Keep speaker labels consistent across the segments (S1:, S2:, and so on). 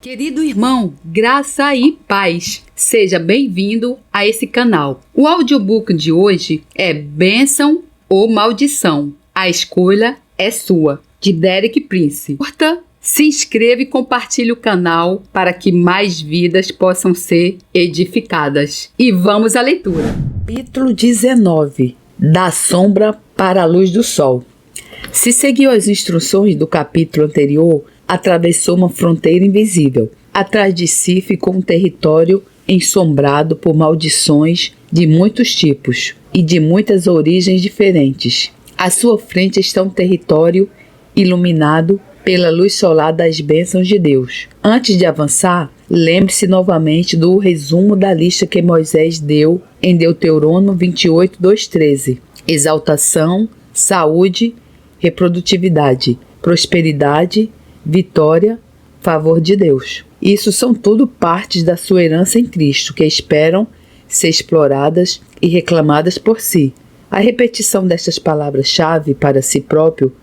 S1: Querido irmão, graça e paz, seja bem-vindo a esse canal. O audiobook de hoje é Bênção ou Maldição? A escolha é sua, de Derek Prince. Curta, se inscreva e compartilhe o canal para que mais vidas possam ser edificadas. E vamos à leitura.
S2: Capítulo 19. Da sombra para a luz do sol. Se seguiu as instruções do capítulo anterior, atravessou uma fronteira invisível. Atrás de si ficou um território ensombrado por maldições de muitos tipos e de muitas origens diferentes. À sua frente está um território iluminado pela luz solar das bênçãos de Deus. Antes de avançar, lembre-se novamente do resumo da lista que Moisés deu em Deuteronômio 28, 2:13. Exaltação, saúde, reprodutividade, prosperidade, vitória, favor de Deus. Isso são tudo partes da sua herança em Cristo, que esperam ser exploradas e reclamadas por si. A repetição destas palavras-chave para si próprio,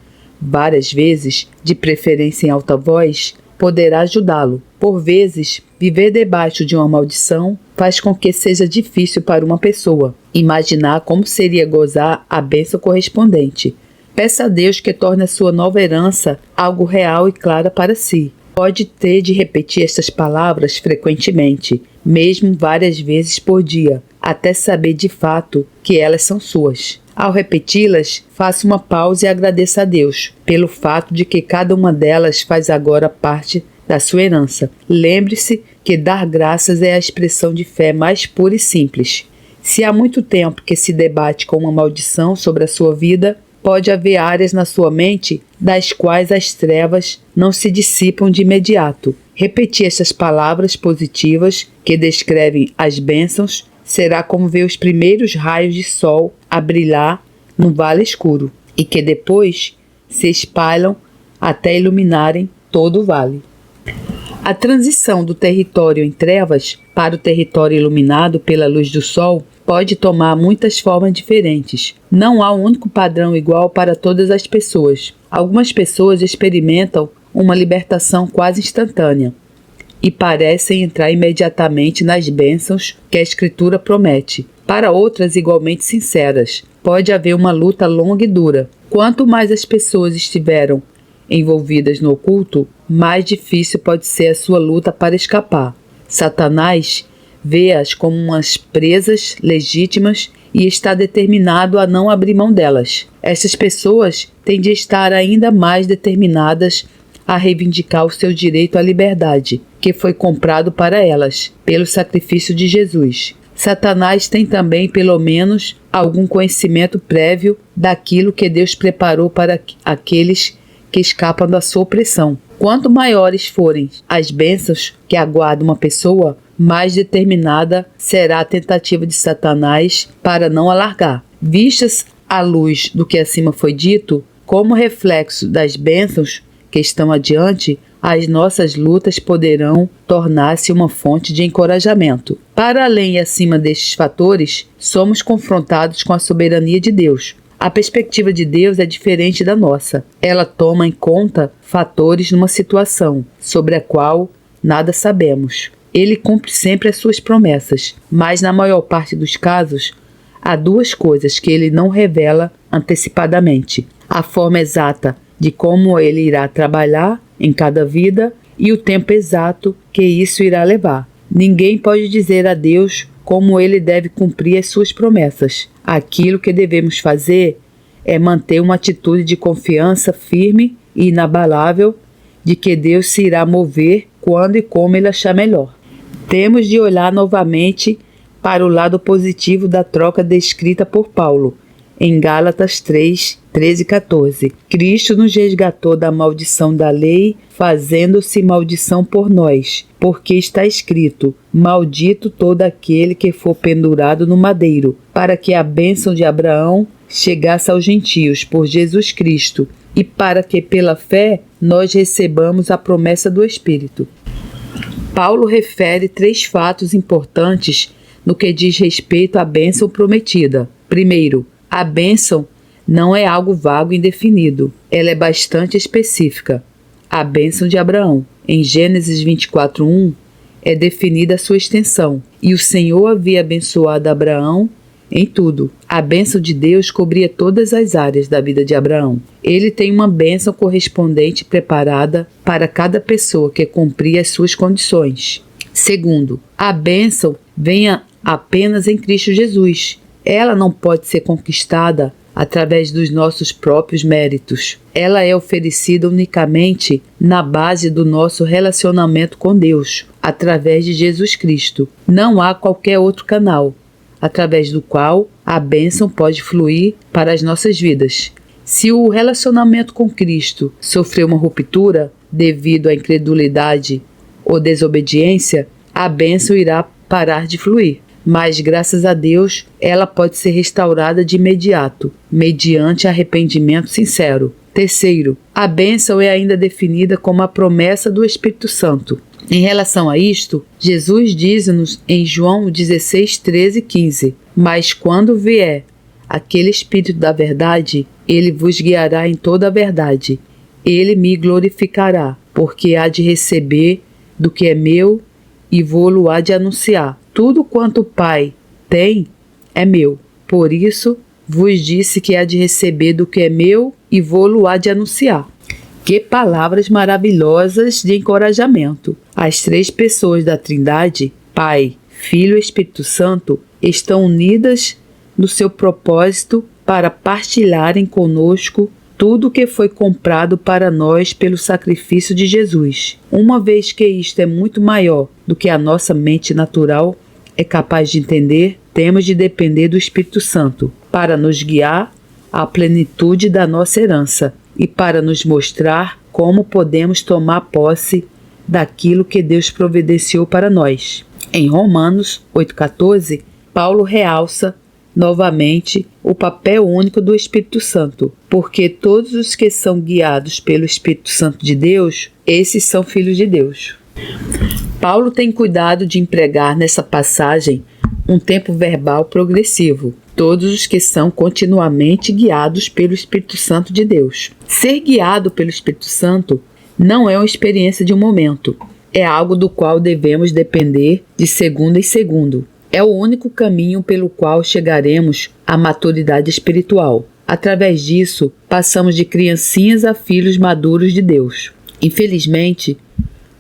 S2: várias vezes, de preferência em alta voz, poderá ajudá-lo. Por vezes, viver debaixo de uma maldição faz com que seja difícil para uma pessoa imaginar como seria gozar a bênção correspondente. Peça a Deus que torne a sua nova herança algo real e claro para si. Pode ter de repetir estas palavras frequentemente, mesmo várias vezes por dia, até saber de fato que elas são suas. Ao repeti-las, faça uma pausa e agradeça a Deus pelo fato de que cada uma delas faz agora parte da sua herança. Lembre-se que dar graças é a expressão de fé mais pura e simples. Se há muito tempo que se debate com uma maldição sobre a sua vida, pode haver áreas na sua mente das quais as trevas não se dissipam de imediato. Repetir essas palavras positivas que descrevem as bênçãos será como ver os primeiros raios de sol a brilhar no vale escuro e que depois se espalham até iluminarem todo o vale. A transição do território em trevas para o território iluminado pela luz do sol pode tomar muitas formas diferentes. Não há um único padrão igual para todas as pessoas. Algumas pessoas experimentam uma libertação quase instantânea e parecem entrar imediatamente nas bênçãos que a Escritura promete. Para outras igualmente sinceras, pode haver uma luta longa e dura. Quanto mais as pessoas estiveram envolvidas no oculto, mais difícil pode ser a sua luta para escapar. Satanás vê-as como umas presas legítimas e está determinado a não abrir mão delas. Essas pessoas têm de estar ainda mais determinadas a reivindicar o seu direito à liberdade, que foi comprado para elas pelo sacrifício de Jesus. Satanás tem também, pelo menos, algum conhecimento prévio daquilo que Deus preparou para aqueles que escapam da sua opressão. Quanto maiores forem as bênçãos que aguardam uma pessoa, mais determinada será a tentativa de Satanás para não alargar. Vistas à luz do que acima foi dito, como reflexo das bênçãos que estão adiante, as nossas lutas poderão tornar-se uma fonte de encorajamento. Para além e acima destes fatores, somos confrontados com a soberania de Deus. A perspectiva de Deus é diferente da nossa. Ela toma em conta fatores numa situação sobre a qual nada sabemos. Ele cumpre sempre as suas promessas, mas na maior parte dos casos, há duas coisas que ele não revela antecipadamente: a forma exata de como ele irá trabalhar em cada vida e o tempo exato que isso irá levar. Ninguém pode dizer a Deus como ele deve cumprir as suas promessas. Aquilo que devemos fazer é manter uma atitude de confiança firme e inabalável de que Deus se irá mover quando e como ele achar melhor. Temos de olhar novamente para o lado positivo da troca descrita por Paulo em Gálatas 3, 13 e 14. Cristo nos resgatou da maldição da lei, fazendo-se maldição por nós, porque está escrito: maldito todo aquele que for pendurado no madeiro, para que a bênção de Abraão chegasse aos gentios por Jesus Cristo, e para que pela fé nós recebamos a promessa do Espírito. Paulo refere 3 fatos importantes no que diz respeito à bênção prometida. Primeiro, a bênção não é algo vago e indefinido. Ela é bastante específica. A bênção de Abraão. em Gênesis 24:1, é definida a sua extensão. E o Senhor havia abençoado Abraão em tudo. A bênção de Deus cobria todas as áreas da vida de Abraão. Ele tem uma bênção correspondente preparada para cada pessoa que cumprir as suas condições. Segundo, a bênção vem apenas em Cristo Jesus. Ela não pode ser conquistada através dos nossos próprios méritos. Ela é oferecida unicamente na base do nosso relacionamento com Deus, através de Jesus Cristo. Não há qualquer outro canal através do qual a bênção pode fluir para as nossas vidas. Se o relacionamento com Cristo sofreu uma ruptura devido à incredulidade ou desobediência, a bênção irá parar de fluir. Mas, graças a Deus, ela pode ser restaurada de imediato, mediante arrependimento sincero. Terceiro, a bênção é ainda definida como a promessa do Espírito Santo. Em relação a isto, Jesus diz-nos em João 16, 13 e 15: Mas quando vier aquele Espírito da verdade, ele vos guiará em toda a verdade. Ele me glorificará, porque há de receber do que é meu e vou-lo há de anunciar. Tudo quanto o Pai tem é meu. Por isso vos disse que há de receber do que é meu e vou-lo há de anunciar. Que palavras maravilhosas de encorajamento! As três pessoas da Trindade, Pai, Filho e Espírito Santo, estão unidas no seu propósito para partilharem conosco tudo o que foi comprado para nós pelo sacrifício de Jesus. Uma vez que isto é muito maior do que a nossa mente natural é capaz de entender, temos de depender do Espírito Santo para nos guiar à plenitude da nossa herança e para nos mostrar como podemos tomar posse daquilo que Deus providenciou para nós. Em Romanos 8,14, Paulo realça novamente o papel único do Espírito Santo, porque todos os que são guiados pelo Espírito Santo de Deus, esses são filhos de Deus. Paulo tem cuidado de empregar nessa passagem um tempo verbal progressivo, todos os que são continuamente guiados pelo Espírito Santo de Deus. Ser guiado pelo Espírito Santo não é uma experiência de um momento, é algo do qual devemos depender de segundo em segundo. É o único caminho pelo qual chegaremos à maturidade espiritual. Através disso, passamos de criancinhas a filhos maduros de Deus. Infelizmente,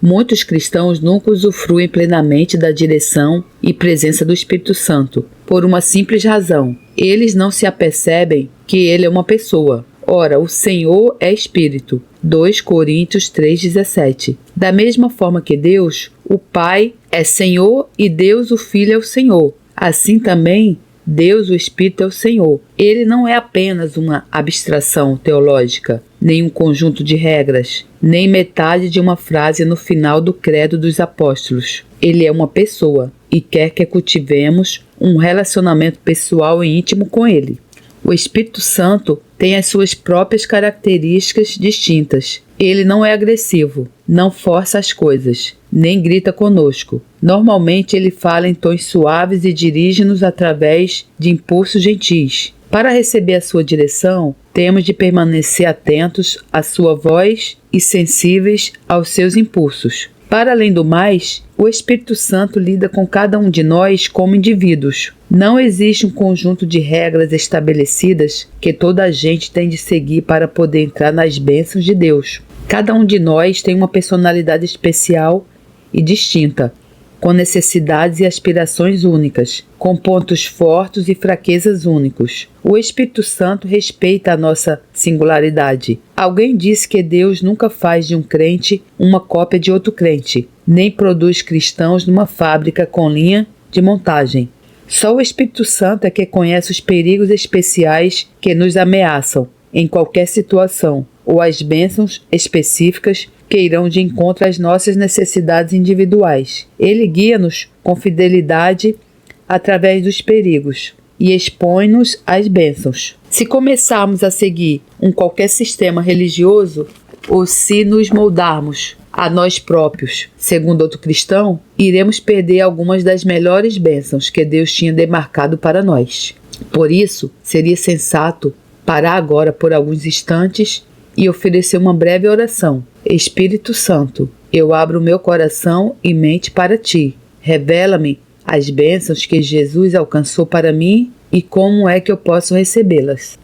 S2: muitos cristãos nunca usufruem plenamente da direção e presença do Espírito Santo, por uma simples razão: eles não se apercebem que ele é uma pessoa. Ora, o Senhor é Espírito. 2 Coríntios 3,17. Da mesma forma que Deus, o Pai, é Senhor e Deus, o Filho, é o Senhor. Assim também, Deus, o Espírito, é o Senhor. Ele não é apenas uma abstração teológica, nem um conjunto de regras, nem metade de uma frase no final do credo dos apóstolos. Ele é uma pessoa e quer que cultivemos um relacionamento pessoal e íntimo com ele. O Espírito Santo tem as suas próprias características distintas. Ele não é agressivo, não força as coisas, nem grita conosco. Normalmente ele fala em tons suaves e dirige-nos através de impulsos gentis. Para receber a sua direção, temos de permanecer atentos à sua voz e sensíveis aos seus impulsos. Para além do mais, o Espírito Santo lida com cada um de nós como indivíduos. Não existe um conjunto de regras estabelecidas que toda a gente tem de seguir para poder entrar nas bênçãos de Deus. Cada um de nós tem uma personalidade especial e distinta, com necessidades e aspirações únicas, com pontos fortes e fraquezas únicos. O Espírito Santo respeita a nossa singularidade. Alguém disse que Deus nunca faz de um crente uma cópia de outro crente, nem produz cristãos numa fábrica com linha de montagem. Só o Espírito Santo é que conhece os perigos especiais que nos ameaçam em qualquer situação, ou as bênçãos específicas que irão de encontro às nossas necessidades individuais. Ele guia-nos com fidelidade através dos perigos e expõe-nos às bênçãos. Se começarmos a seguir qualquer sistema religioso, ou se nos moldarmos a nós próprios, segundo outro cristão, iremos perder algumas das melhores bênçãos que Deus tinha demarcado para nós. Por isso, seria sensato parar agora por alguns instantes e oferecer uma breve oração. Espírito Santo, Eu abro meu coração e mente para ti. Revela-me as bênçãos que Jesus alcançou para mim e como é que eu posso recebê-las.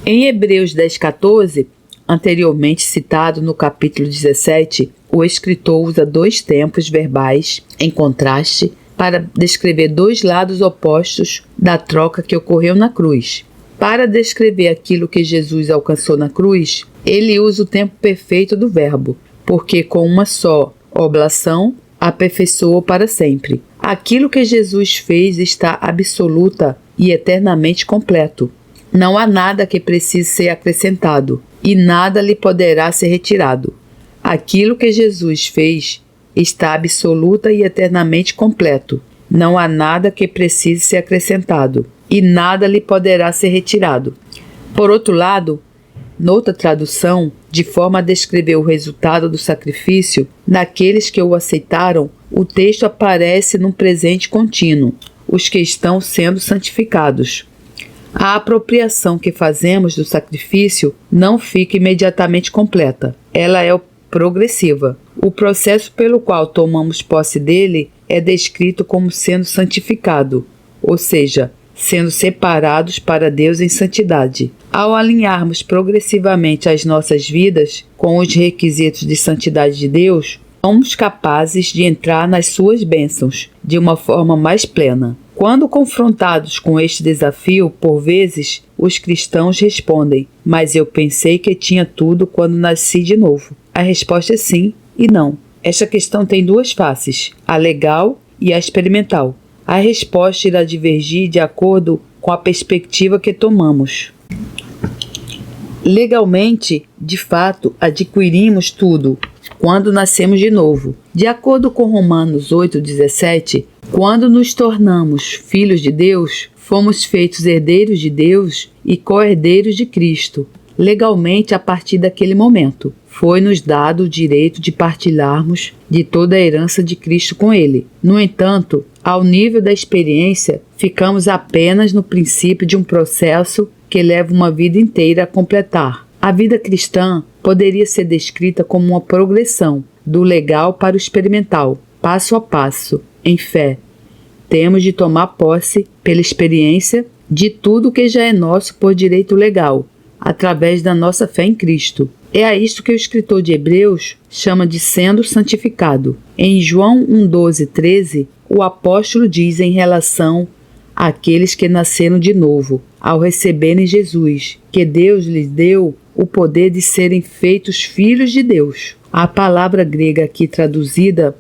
S2: Em Hebreus 10:14, anteriormente citado no capítulo 17, o escritor usa dois tempos verbais em contraste para descrever dois lados opostos da troca que ocorreu na cruz. Para descrever aquilo que Jesus alcançou na cruz, ele usa o tempo perfeito do verbo, porque com uma só oblação aperfeiçoou para sempre. Aquilo que Jesus fez está absoluta e eternamente completo. Não há nada que precise ser acrescentado, e nada lhe poderá ser retirado. Aquilo que Jesus fez está absoluta e eternamente completo. Não há nada que precise ser acrescentado, e nada lhe poderá ser retirado. Por outro lado, noutra tradução, de forma a descrever o resultado do sacrifício, naqueles que o aceitaram, o texto aparece num presente contínuo, os que estão sendo santificados. A apropriação que fazemos do sacrifício não fica imediatamente completa. Ela é progressiva. O processo pelo qual tomamos posse dele é descrito como sendo santificado, ou seja, sendo separados para Deus em santidade. Ao alinharmos progressivamente as nossas vidas com os requisitos de santidade de Deus, somos capazes de entrar nas suas bênçãos de uma forma mais plena. Quando confrontados com este desafio, por vezes, os cristãos respondem: mas eu pensei que tinha tudo quando nasci de novo. A resposta é sim e não. Esta questão tem duas faces, a legal e a experimental. A resposta irá divergir de acordo com a perspectiva que tomamos. Legalmente, de fato, adquirimos tudo quando nascemos de novo. De acordo com Romanos 8,17, quando nos tornamos filhos de Deus, fomos feitos herdeiros de Deus e co-herdeiros de Cristo. Legalmente, a partir daquele momento, foi-nos dado o direito de partilharmos de toda a herança de Cristo com Ele. No entanto, ao nível da experiência, ficamos apenas no princípio de um processo que leva uma vida inteira a completar. A vida cristã poderia ser descrita como uma progressão do legal para o experimental, passo a passo, em fé. Temos de tomar posse, pela experiência, de tudo que já é nosso por direito legal, através da nossa fé em Cristo. É a isto que o escritor de Hebreus chama de sendo santificado. Em João 1:12-13, o apóstolo diz em relação àqueles que nasceram de novo, ao receberem Jesus, que Deus lhes deu o poder de serem feitos filhos de Deus. A palavra grega aqui traduzida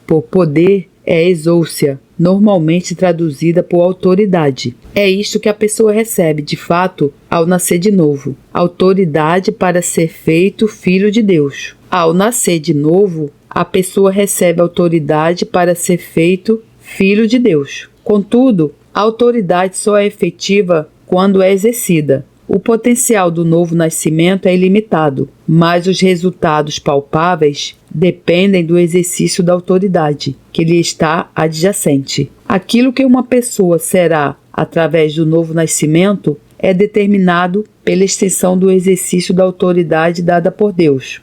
S2: por poder é exousia, normalmente traduzida por autoridade. É isto que a pessoa recebe, de fato, ao nascer de novo. Autoridade para ser feito filho de Deus. Ao nascer de novo, a pessoa recebe autoridade para ser feito filho de Deus. Contudo, a autoridade só é efetiva quando é exercida. O potencial do novo nascimento é ilimitado, mas os resultados palpáveis dependem do exercício da autoridade, que lhe está adjacente. Aquilo que uma pessoa será através do novo nascimento é determinado pela extensão do exercício da autoridade dada por Deus.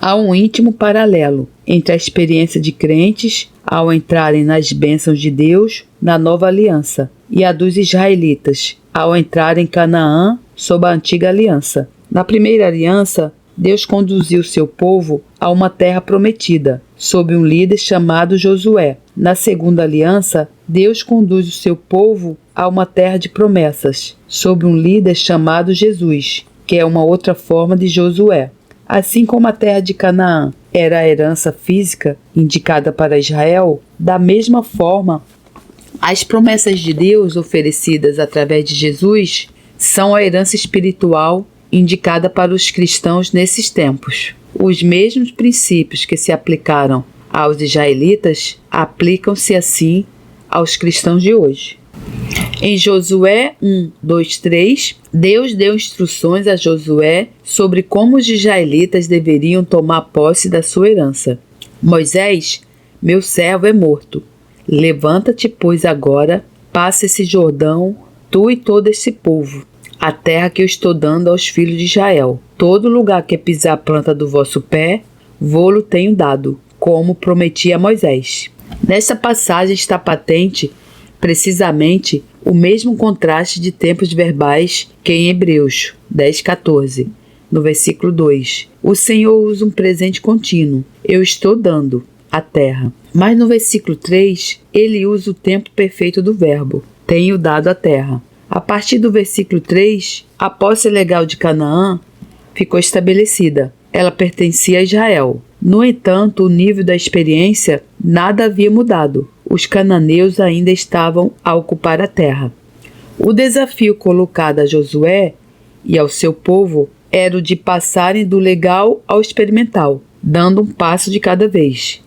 S2: Há um íntimo paralelo entre a experiência de crentes ao entrarem nas bênçãos de Deus na nova aliança e a dos israelitas ao entrar em Canaã sob a antiga aliança. Na primeira aliança, Deus conduziu seu povo a uma terra prometida, sob um líder chamado Josué. Na segunda aliança, Deus conduz o seu povo a uma terra de promessas, sob um líder chamado Jesus, que é uma outra forma de Josué. Assim como a terra de Canaã era a herança física indicada para Israel, da mesma forma, as promessas de Deus oferecidas através de Jesus são a herança espiritual indicada para os cristãos nesses tempos. Os mesmos princípios que se aplicaram aos israelitas aplicam-se assim aos cristãos de hoje. Em Josué 1:2-3, Deus deu instruções a Josué sobre como os israelitas deveriam tomar posse da sua herança. Moisés, meu servo, é morto. Levanta-te, pois, agora, passa esse Jordão, tu e todo esse povo, a terra que eu estou dando aos filhos de Israel. Todo lugar que pisar a planta do vosso pé, vô-lo tenho dado, como prometi a Moisés. Nesta passagem está patente, precisamente, o mesmo contraste de tempos verbais que em Hebreus 10:14, no versículo 2. O Senhor usa um presente contínuo, eu estou dando a terra. Mas no versículo 3, ele usa o tempo perfeito do verbo, tenho dado a terra. A partir do versículo 3, a posse legal de Canaã ficou estabelecida. Ela pertencia a Israel. No entanto, o nível da experiência nada havia mudado. Os cananeus ainda estavam a ocupar a terra. O desafio colocado a Josué e ao seu povo era o de passarem do legal ao experimental, dando um passo de cada vez.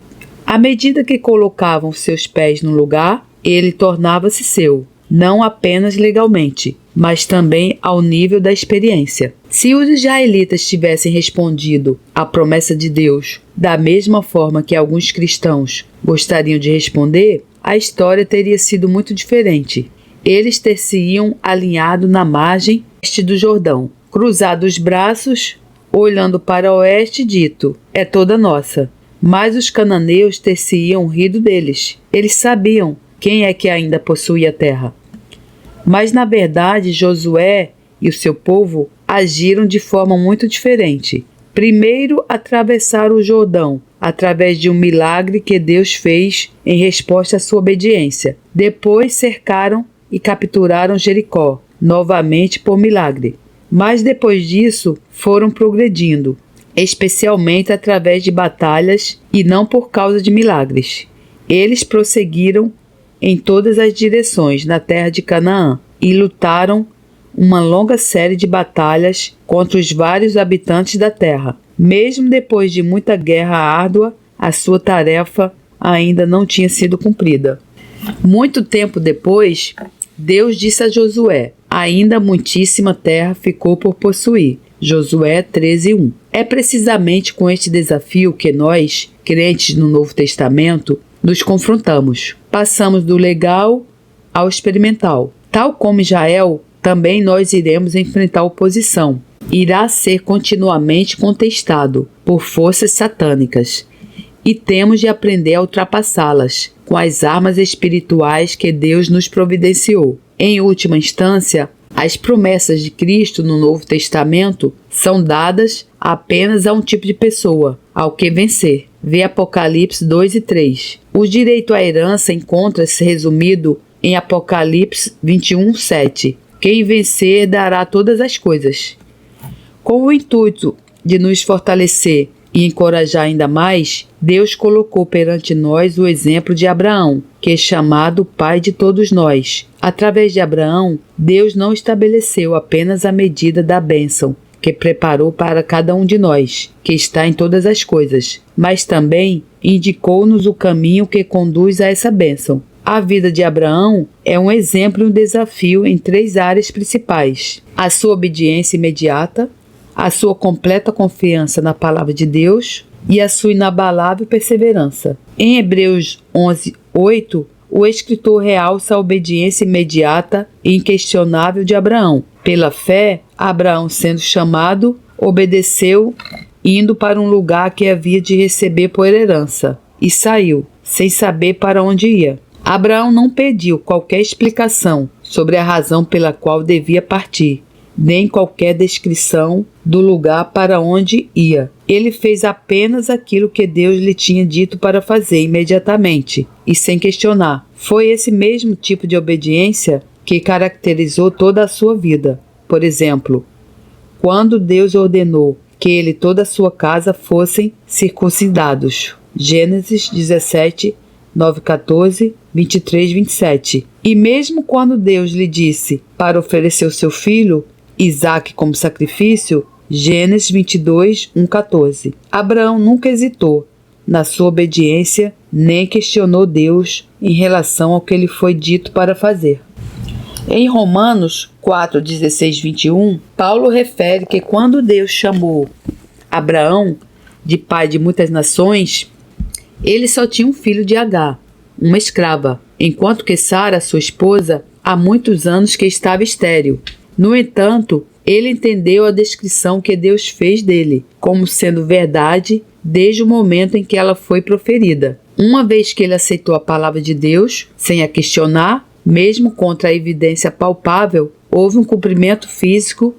S2: À medida que colocavam seus pés no lugar, ele tornava-se seu, não apenas legalmente, mas também ao nível da experiência. Se os israelitas tivessem respondido à promessa de Deus da mesma forma que alguns cristãos gostariam de responder, a história teria sido muito diferente. Eles ter-se-iam alinhado na margem este do Jordão, cruzado os braços, olhando para o oeste, dito: é toda nossa. Mas os cananeus ter-se-iam rido deles. Eles sabiam quem é que ainda possuía a terra. Mas, na verdade, Josué e o seu povo agiram de forma muito diferente. Primeiro, atravessaram o Jordão, através de um milagre que Deus fez em resposta à sua obediência. Depois, cercaram e capturaram Jericó, novamente por milagre. Mas, depois disso, foram progredindo, especialmente através de batalhas e não por causa de milagres. Eles prosseguiram em todas as direções na terra de Canaã e lutaram uma longa série de batalhas contra os vários habitantes da terra. Mesmo depois de muita guerra árdua, a sua tarefa ainda não tinha sido cumprida. Muito tempo depois, Deus disse a Josué: ainda muitíssima terra ficou por possuir. Josué 13:1. É precisamente com este desafio que nós, crentes no Novo Testamento, nos confrontamos. Passamos do legal ao experimental. Tal como Israel, também nós iremos enfrentar oposição. Irá ser continuamente contestado por forças satânicas. E temos de aprender a ultrapassá-las com as armas espirituais que Deus nos providenciou. Em última instância, as promessas de Cristo no Novo Testamento são dadas apenas a um tipo de pessoa, ao que vencer. Vê Apocalipse 2:3. O direito à herança encontra-se resumido em Apocalipse 21:7. Quem vencer dará todas as coisas. Com o intuito de nos fortalecer e encorajar ainda mais, Deus colocou perante nós o exemplo de Abraão, que é chamado pai de todos nós. Através de Abraão, Deus não estabeleceu apenas a medida da bênção que preparou para cada um de nós, que está em todas as coisas, mas também indicou-nos o caminho que conduz a essa bênção. A vida de Abraão é um exemplo e um desafio em 3 áreas principais: a sua obediência imediata, a sua completa confiança na palavra de Deus e a sua inabalável perseverança. Em Hebreus 11:8, o escritor realça a obediência imediata e inquestionável de Abraão. Pela fé, Abraão, sendo chamado, obedeceu, indo para um lugar que havia de receber por herança, e saiu, sem saber para onde ia. Abraão não pediu qualquer explicação sobre a razão pela qual devia partir, nem qualquer descrição do lugar para onde ia. Ele fez apenas aquilo que Deus lhe tinha dito para fazer imediatamente e sem questionar. Foi esse mesmo tipo de obediência que caracterizou toda a sua vida. Por exemplo, quando Deus ordenou que ele e toda a sua casa fossem circuncidados. Gênesis 17, 9, 14, 23, 27. E mesmo quando Deus lhe disse para oferecer o seu filho, Isaque, como sacrifício, Gênesis 22, 1, 14. Abraão nunca hesitou na sua obediência, nem questionou Deus em relação ao que lhe foi dito para fazer. Em Romanos 4, 16, 21, Paulo refere que quando Deus chamou Abraão de pai de muitas nações, ele só tinha um filho de Agar, uma escrava, enquanto que Sara, sua esposa, há muitos anos que estava estéril. No entanto, ele entendeu a descrição que Deus fez dele como sendo verdade desde o momento em que ela foi proferida. Uma vez que ele aceitou a palavra de Deus, sem a questionar, mesmo contra a evidência palpável, houve um cumprimento físico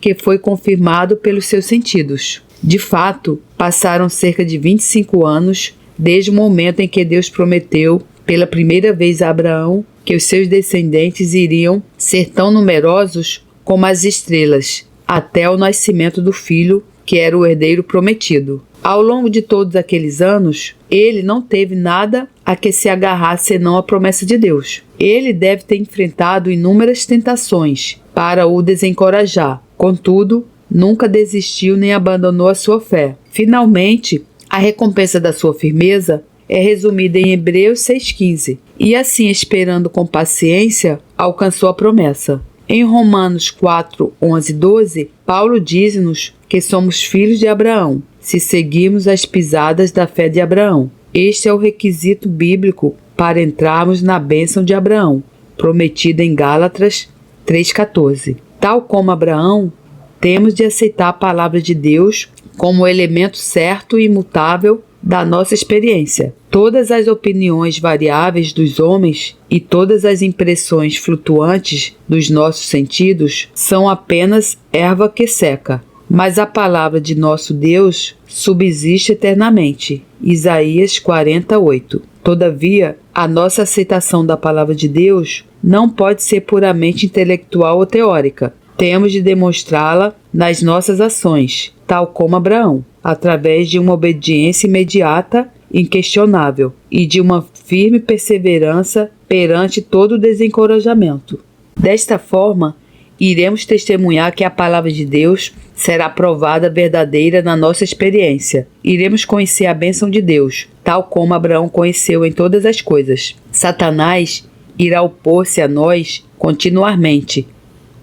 S2: que foi confirmado pelos seus sentidos. De fato, passaram cerca de 25 anos desde o momento em que Deus prometeu pela primeira vez a Abraão que os seus descendentes iriam ser tão numerosos como as estrelas, até o nascimento do filho, que era o herdeiro prometido. Ao longo de todos aqueles anos, ele não teve nada a que se agarrar senão a promessa de Deus. Ele deve ter enfrentado inúmeras tentações para o desencorajar. Contudo, nunca desistiu nem abandonou a sua fé. Finalmente, a recompensa da sua firmeza é resumida em Hebreus 6,15. E assim, esperando com paciência, alcançou a promessa. Em Romanos 4, 11 e 12, Paulo diz-nos que somos filhos de Abraão, se seguirmos as pisadas da fé de Abraão. Este é o requisito bíblico para entrarmos na bênção de Abraão, prometida em Gálatas 3,14. Tal como Abraão, temos de aceitar a palavra de Deus como elemento certo e imutável da nossa experiência. Todas as opiniões variáveis dos homens e todas as impressões flutuantes dos nossos sentidos são apenas erva que seca. Mas a palavra de nosso Deus subsiste eternamente. Isaías 48. Todavia, a nossa aceitação da palavra de Deus não pode ser puramente intelectual ou teórica. Temos de demonstrá-la nas nossas ações, tal como Abraão, através de uma obediência imediata, inquestionável, e de uma firme perseverança perante todo o desencorajamento. Desta forma, iremos testemunhar que a palavra de Deus será provada verdadeira na nossa experiência. Iremos conhecer a bênção de Deus, tal como Abraão conheceu em todas as coisas. Satanás irá opor-se a nós continuamente,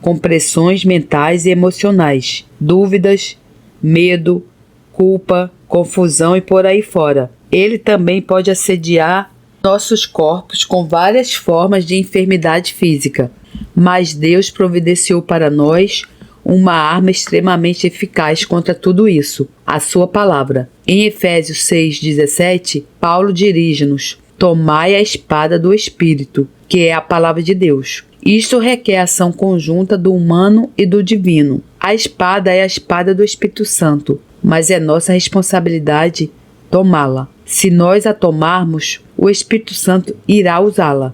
S2: com pressões mentais e emocionais, dúvidas, medo, culpa, confusão e por aí fora. Ele também pode assediar nossos corpos com várias formas de enfermidade física, mas Deus providenciou para nós uma arma extremamente eficaz contra tudo isso, a sua palavra. Em Efésios 6,17, Paulo dirige-nos: tomai a espada do Espírito, que é a palavra de Deus. Isto requer a ação conjunta do humano e do divino. A espada é a espada do Espírito Santo, mas é nossa responsabilidade tomá-la. Se nós a tomarmos, o Espírito Santo irá usá-la.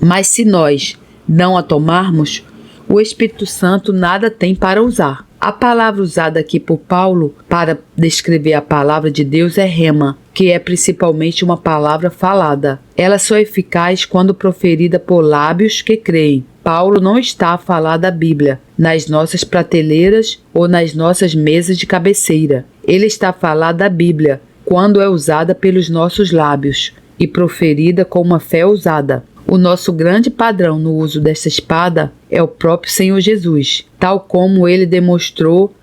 S2: Mas se nós não a tomarmos, o Espírito Santo nada tem para usar. A palavra usada aqui por Paulo para descrever a palavra de Deus é rema, que é principalmente uma palavra falada. Ela só é eficaz quando proferida por lábios que creem. Paulo não está a falar da Bíblia nas nossas prateleiras ou nas nossas mesas de cabeceira. Ele está a falar da Bíblia quando é usada pelos nossos lábios e proferida com uma fé ousada. O nosso grande padrão no uso desta espada é o próprio Senhor Jesus, tal como ele demonstrou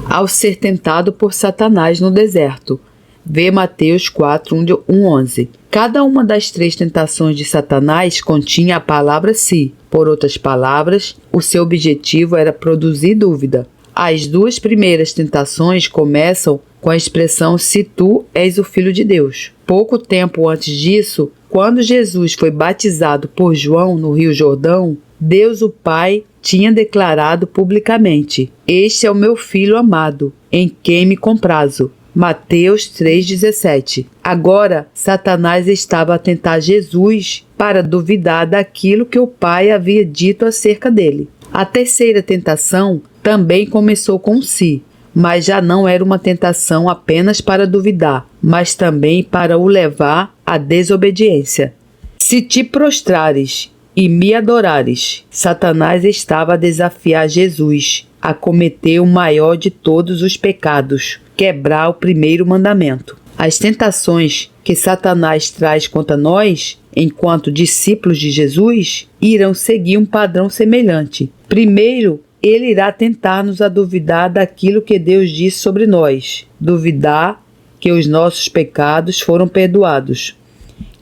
S2: ao ser tentado por Satanás no deserto. Vê Mateus 4, 11. Cada uma das 3 tentações de Satanás continha a palavra si. Por outras palavras, o seu objetivo era produzir dúvida. As 2 primeiras tentações começam com a expressão se tu és o Filho de Deus. Pouco tempo antes disso, quando Jesus foi batizado por João no Rio Jordão, Deus o Pai tinha declarado publicamente: este é o meu Filho amado, em quem me comprazo. Mateus 3,17. Agora, Satanás estava a tentar Jesus para duvidar daquilo que o Pai havia dito acerca dele. A terceira tentação também começou com si, mas já não era uma tentação apenas para duvidar, mas também para o levar à desobediência. Se te prostrares e me adorares, Satanás estava a desafiar Jesus a cometer o maior de todos os pecados, quebrar o primeiro mandamento. As tentações que Satanás traz contra nós, enquanto discípulos de Jesus, irão seguir um padrão semelhante. Primeiro, ele irá tentar-nos a duvidar daquilo que Deus disse sobre nós, duvidar que os nossos pecados foram perdoados,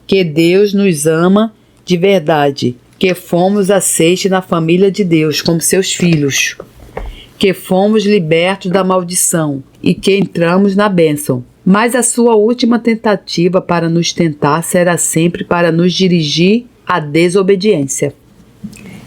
S2: que Deus nos ama de verdade, que fomos aceitos na família de Deus como seus filhos, que fomos libertos da maldição e que entramos na bênção. mas a sua última tentativa para nos tentar será sempre para nos dirigir à desobediência.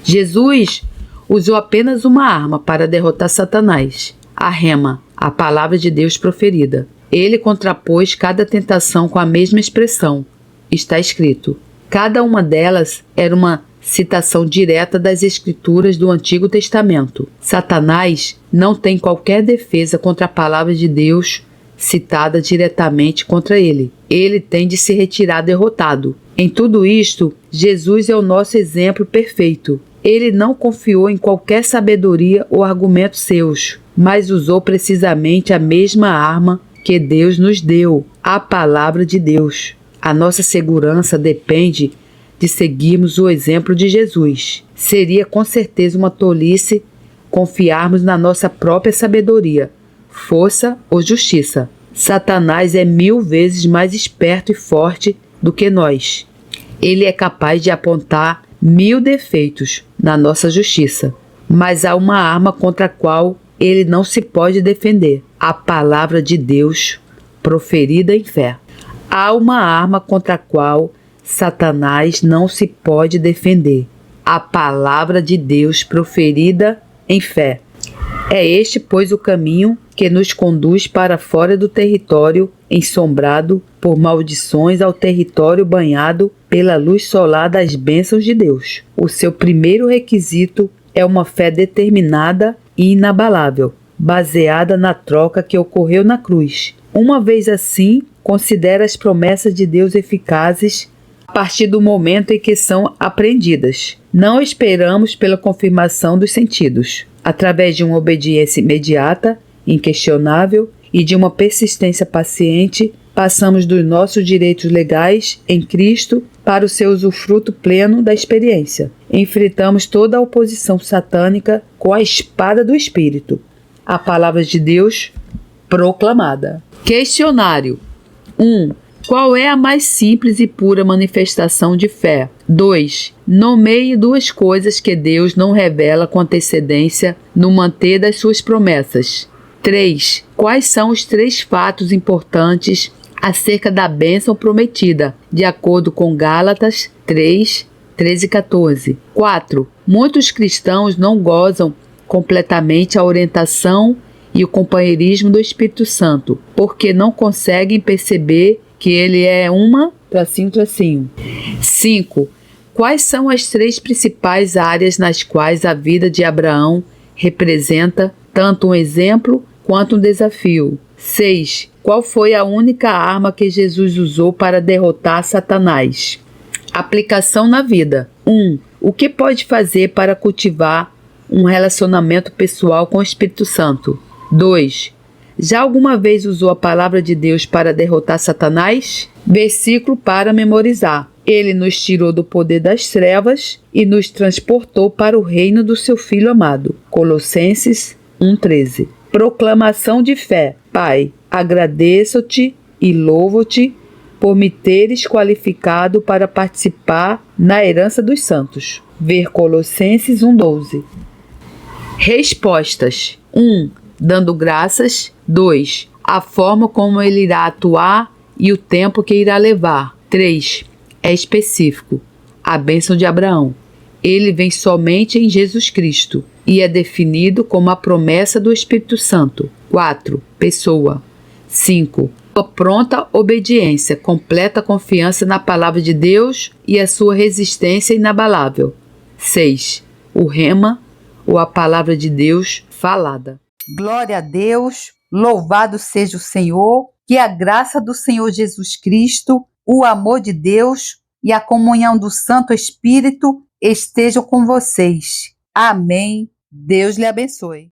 S2: Jesus usou apenas uma arma para derrotar Satanás, a rema, a palavra de Deus proferida. Ele contrapôs cada tentação com a mesma expressão. Está escrito. Cada uma delas era uma citação direta das Escrituras do Antigo Testamento. Satanás não tem qualquer defesa contra a palavra de Deus citada diretamente contra ele. Ele tem de se retirar derrotado. Em tudo isto, Jesus é o nosso exemplo perfeito. Ele não confiou em qualquer sabedoria ou argumento seus, mas usou precisamente a mesma arma que Deus nos deu, a palavra de Deus. A nossa segurança depende de seguirmos o exemplo de Jesus. Seria com certeza uma tolice confiarmos na nossa própria sabedoria, força ou justiça. Satanás é 1000 vezes mais esperto e forte do que nós. Ele é capaz de apontar 1000 defeitos na nossa justiça, mas há uma arma contra a qual ele não se pode defender: a palavra de Deus proferida em fé. Há uma arma contra a qual Satanás não se pode defender: a palavra de Deus proferida em fé. É este, pois, o caminho que nos conduz para fora do território ensombrado por maldições ao território banhado pela luz solar das bênçãos de Deus. O seu primeiro requisito é uma fé determinada e inabalável, baseada na troca que ocorreu na cruz. Uma vez assim, considera as promessas de Deus eficazes a partir do momento em que são aprendidas. Não esperamos pela confirmação dos sentidos. Através de uma obediência imediata, inquestionável e de uma persistência paciente, passamos dos nossos direitos legais em Cristo para o seu usufruto pleno da experiência. Enfrentamos toda a oposição satânica com a espada do Espírito, a palavra de Deus proclamada. Questionário. 1. Qual é a mais simples e pura manifestação de fé? 2. Nomeie 2 coisas que Deus não revela com antecedência no manter das suas promessas. 3. Quais são os 3 fatos importantes acerca da bênção prometida, de acordo com Gálatas 3, 13 e 14. 4. Muitos cristãos não gozam completamente a orientação e o companheirismo do Espírito Santo, porque não conseguem perceber que ele é uma tracinho. 5. Quais são as 3 principais áreas nas quais a vida de Abraão representa tanto um exemplo quanto um desafio? 6. Qual foi a única arma que Jesus usou para derrotar Satanás? Aplicação na vida. 1. O que pode fazer para cultivar um relacionamento pessoal com o Espírito Santo? 2. Já alguma vez usou a palavra de Deus para derrotar Satanás? Versículo para memorizar. Ele nos tirou do poder das trevas e nos transportou para o reino do seu Filho amado. Colossenses 1,13. Proclamação de fé. Pai, agradeço-te e louvo-te por me teres qualificado para participar na herança dos santos. Ver Colossenses 1,12. Respostas. 1. Dando graças. 2. A forma como ele irá atuar e o tempo que irá levar. 3. É específico. A bênção de Abraão. Ele vem somente em Jesus Cristo e é definido como a promessa do Espírito Santo. 4. Pessoa. 5. A pronta obediência, completa confiança na palavra de Deus e a sua resistência inabalável. 6. O rema, ou a palavra de Deus falada.
S1: Glória a Deus, louvado seja o Senhor, que a graça do Senhor Jesus Cristo, o amor de Deus e a comunhão do Santo Espírito estejam com vocês. Amém. Deus lhe abençoe.